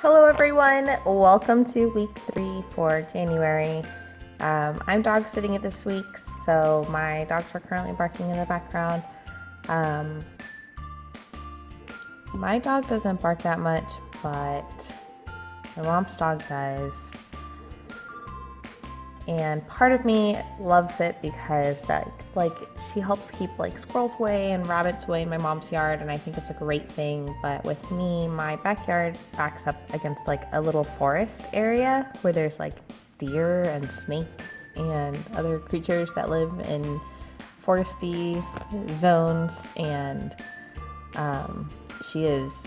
Hello everyone, welcome to week 3 for January. I'm dog sitting it this week, so my dogs are currently barking in the background. My dog doesn't bark that much, but my mom's dog does. And part of me loves it because she helps keep squirrels away and rabbits away in my mom's yard, and I think it's a great thing. But with me, my backyard backs up against a little forest area where there's deer and snakes and other creatures that live in foresty zones, and she is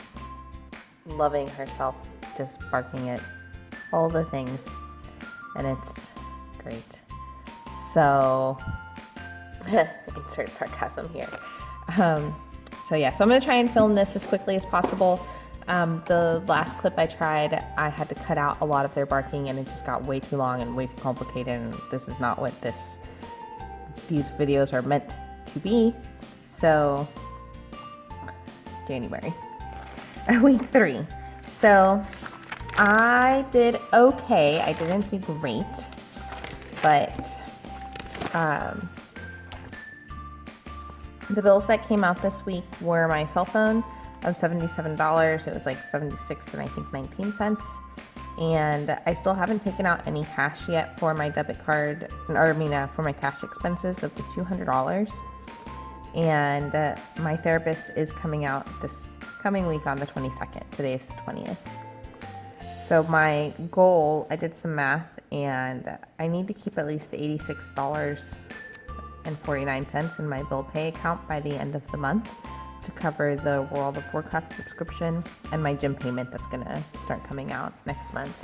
loving herself, just barking at all the things, and it's great. So insert sarcasm here. So I'm going to try and film this as quickly as possible. The last clip I tried, I had to cut out a lot of their barking, and it just got way too long and way too complicated, and this is not what these videos are meant to be. So January, week 3. So I did okay. I didn't do great, but the bills that came out this week were my cell phone of $77. It was $76 and I think 19 cents. And I still haven't taken out any cash yet for my debit card, for my cash expenses of the $200. And my therapist is coming out this coming week on the 22nd. Today is the 20th. So my goal, I did some math, and I need to keep at least $86.49 in my bill pay account by the end of the month to cover the World of Warcraft subscription and my gym payment that's going to start coming out next month.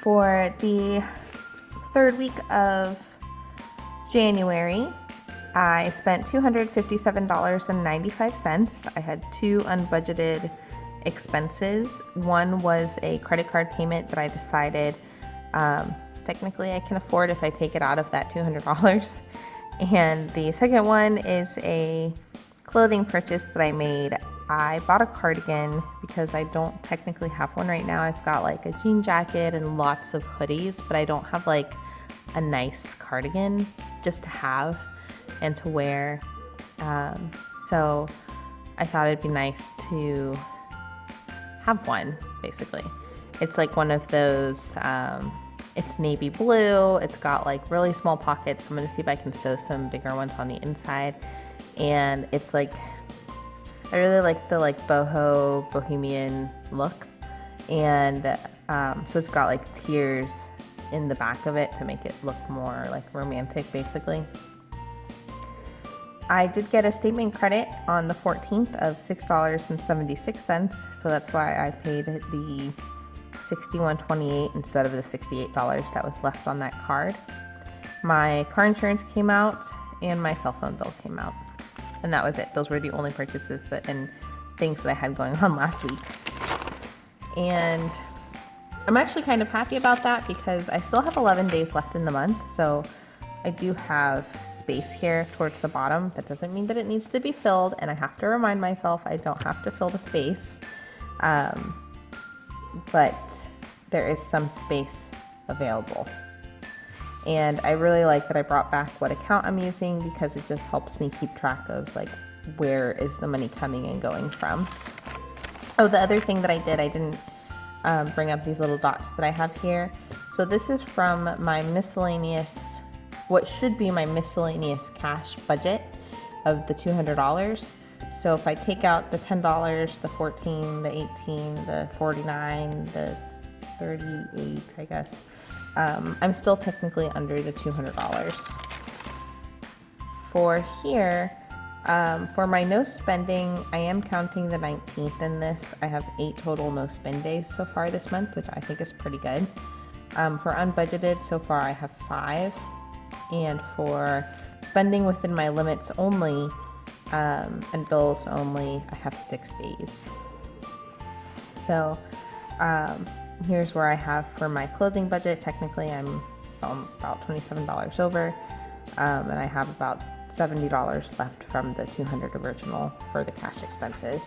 For the third week of January, I spent $257.95. I had 2 unbudgeted expenses. One was a credit card payment that I decided technically I can afford if I take it out of that $200. And the second one is a clothing purchase that I made. I bought a cardigan because I don't technically have one right now. I've got a jean jacket and lots of hoodies, but I don't have a nice cardigan just to have and to wear. So I thought it'd be nice to have one, basically. It's one of those, it's navy blue, it's got really small pockets, so I'm gonna see if I can sew some bigger ones on the inside. And it's I really like the boho bohemian look, and so it's got tiers in the back of it to make it look more romantic, basically. I did get a statement credit on the 14th of $6.76, so that's why I paid the $61.28 instead of the $68 that was left on that card. My car insurance came out and my cell phone bill came out, and that was it. Those were the only purchases and things that I had going on last week. And I'm actually kind of happy about that because I still have 11 days left in the month, so I do have space here towards the bottom. That doesn't mean that it needs to be filled, and I have to remind myself I don't have to fill the space. But there is some space available. And I really like that I brought back what account I'm using because it just helps me keep track of where is the money coming and going from. Oh, the other thing that I didn't bring up these little dots that I have here. So this is from my what should be my miscellaneous cash budget of the $200. So if I take out the $10, the $14, the $18, the $49, the $38, I guess, I'm still technically under the $200. For here, for my no spending, I am counting the 19th in this. I have 8 total no spend days so far this month, which I think is pretty good. For unbudgeted, so far I have 5. And for spending within my limits only, and bills only, I have 6 days. So here's where I have for my clothing budget. Technically I'm about $27 over, and I have about $70 left from the $200 original for the cash expenses.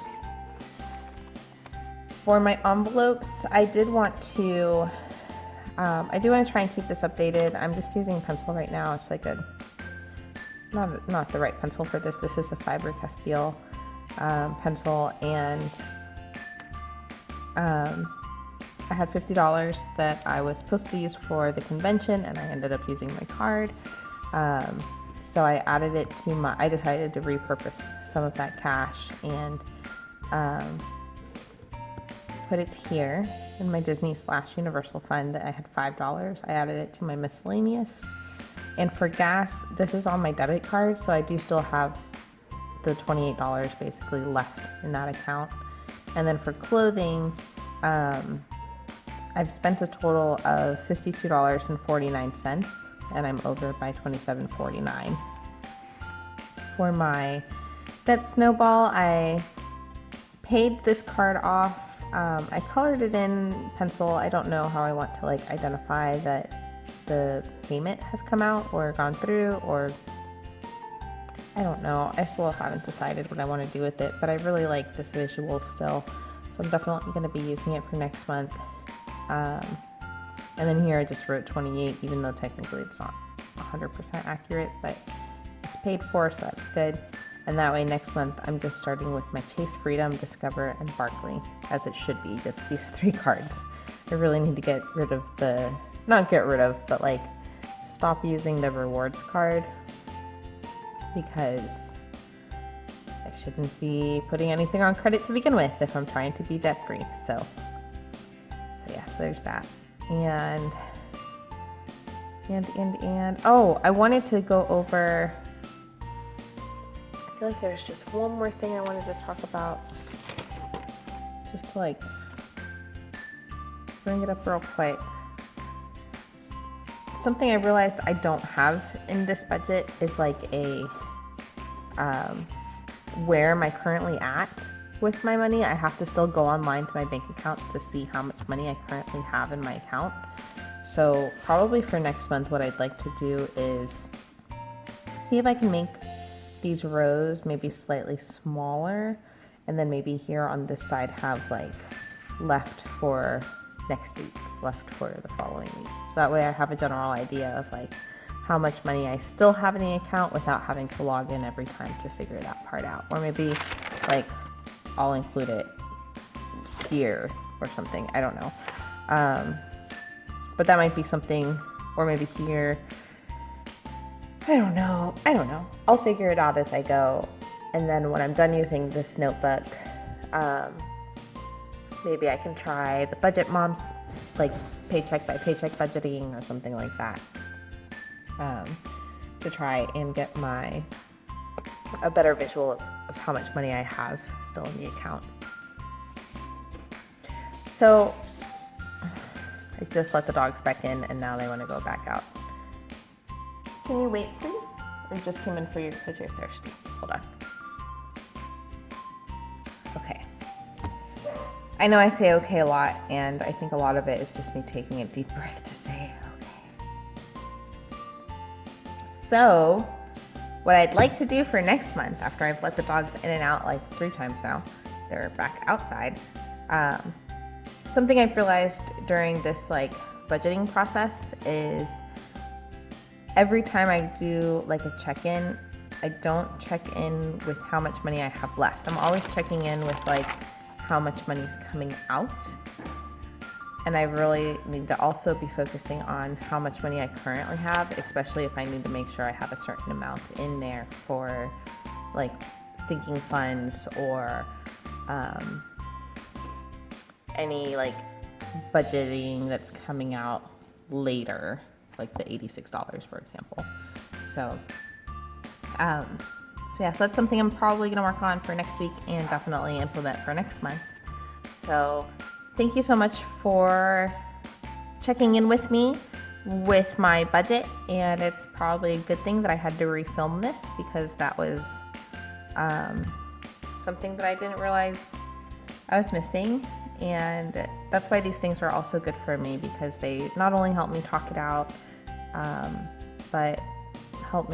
For my envelopes, I do want to try and keep this updated. I'm just using pencil right now. It's like not the right pencil for this. This is a Faber-Castell pencil, and I had $50 that I was supposed to use for the convention, and I ended up using my card. So I added it to I decided to repurpose some of that cash and put it here in my Disney/Universal fund. I had $5. I added it to my miscellaneous. And for gas, this is on my debit card, so I do still have the $28 basically left in that account. And then for clothing, I've spent a total of $52.49, and I'm over by $27.49. For my debt snowball, I paid this card off. I colored it in pencil. I don't know how I want to identify that the payment has come out or gone through, or I don't know. I still haven't decided what I want to do with it, but I really like this visual still, so I'm definitely going to be using it for next month. And then here I just wrote 28, even though technically it's not 100% accurate, but it's paid for, so that's good. And that way next month I'm just starting with my Chase Freedom, Discover, and Barkley, as it should be, just these 3 cards. I really need to get rid of but stop using the rewards card, because I shouldn't be putting anything on credit to begin with if I'm trying to be debt free. So yeah, so there's that. And oh, I wanted to go over, I feel like there's just one more thing I wanted to talk about, just to bring it up real quick. Something I realized I don't have in this budget is where am I currently at with my money. I have to still go online to my bank account to see how much money I currently have in my account. So probably for next month, what I'd like to do is see if I can make these rows maybe slightly smaller, and then maybe here on this side have left for next week, left for the following week. So that way I have a general idea of how much money I still have in the account without having to log in every time to figure that part out. Or maybe I'll include it here or something. I don't know. But that might be something, or maybe here. I don't know. I'll figure it out as I go. And then when I'm done using this notebook, maybe I can try the Budget Moms, paycheck by paycheck budgeting or something like that, to try and get a better visual of how much money I have still in the account. So I just let the dogs back in, and now they want to go back out. Can you wait, please? Or you just came in because you're thirsty? Hold on. Okay. I know I say okay a lot, and I think a lot of it is just me taking a deep breath to say okay. So, what I'd like to do for next month, after I've let the dogs in and out 3 times now, they're back outside. Something I've realized during this budgeting process is every time I do a check-in, I don't check in with how much money I have left. I'm always checking in with how much money's coming out. And I really need to also be focusing on how much money I currently have, especially if I need to make sure I have a certain amount in there for sinking funds or any budgeting that's coming out later, the $86, for example. So yeah, so that's something I'm probably going to work on for next week and definitely implement for next month. So thank you so much for checking in with me with my budget, and it's probably a good thing that I had to refilm this, because that was something that I didn't realize I was missing. And that's why these things are also good for me, because they not only help me talk it out, but help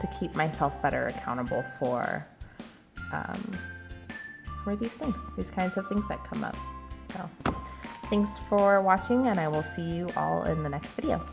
to keep myself better accountable for for these kinds of things that come up. So thanks for watching, and I will see you all in the next video.